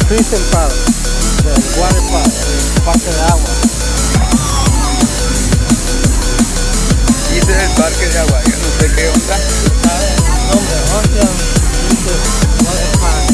Crystal Park, el Water Park, el parque de agua. Y ese es el parque de agua, yo no sé qué onda. Nombre, Ocean Water Park.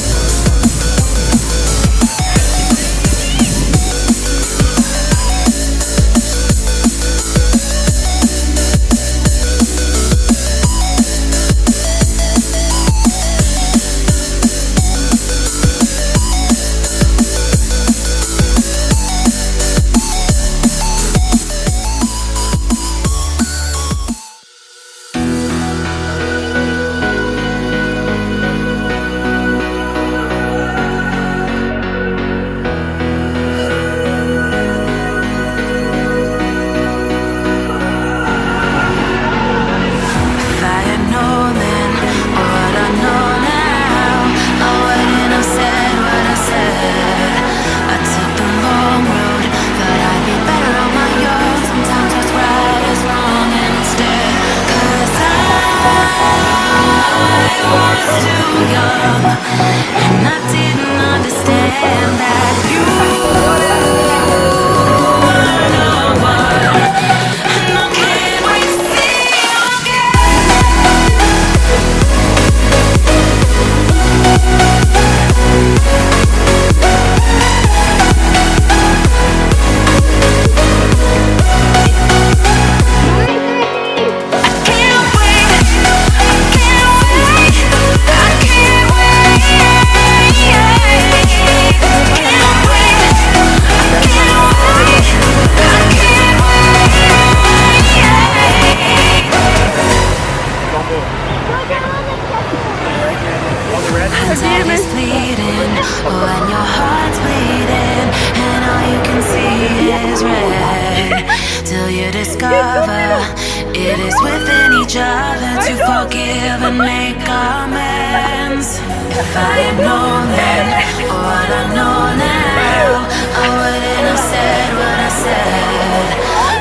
Body's bleeding, when your heart's bleeding, and all you can see is red. Till you discover it is within each other to forgive and make amends. If I had known then what I know now, I wouldn't have said what I said.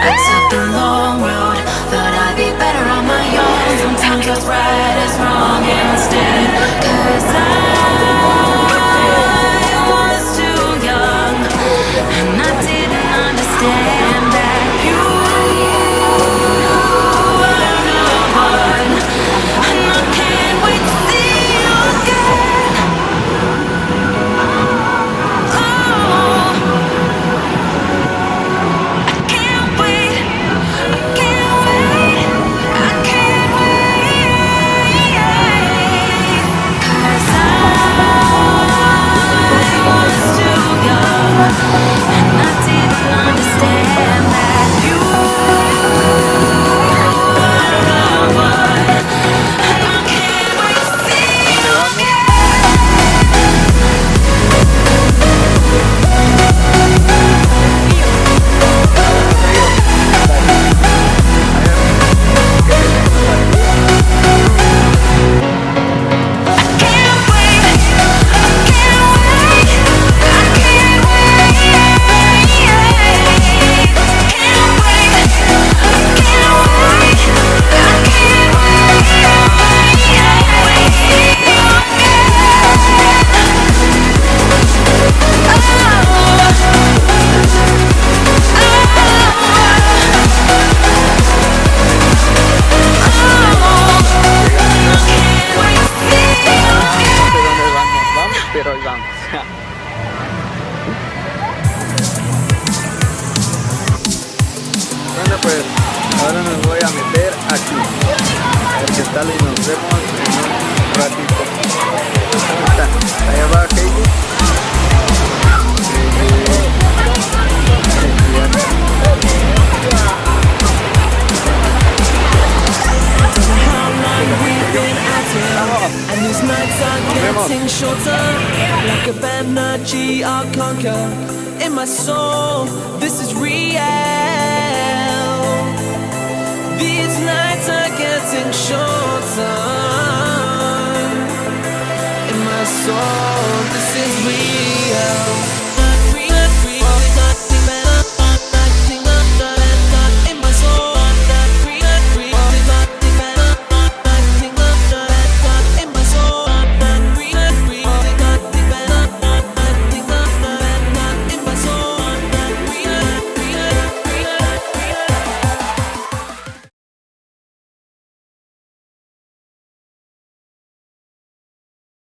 I took the long road, thought I'd be better on my own. Sometimes what's right is wrong instead. 'Cause I was too young, and I didn't understand that you were the one. And I can't wait to see you again. Oh, I can't wait, I can't wait, I can't wait. 'Cause I was too young, and I didn't understand that you were the one. And I can't wait to see you again. Can't wait, I can't wait, I can't wait. Can't wait, I can't wait, I can't wait. See you No sé dónde vamos, pero ahí vamos. Bueno, pues ahora nos voy a meter aquí. A ver qué tal y nos vemos en un ratito. ¿Dónde está? Allá va Heidi. And these nights are getting shorter. Like a energy I'll conquer. In my soul, this is real. These nights are getting shorter. In my soul, this is real.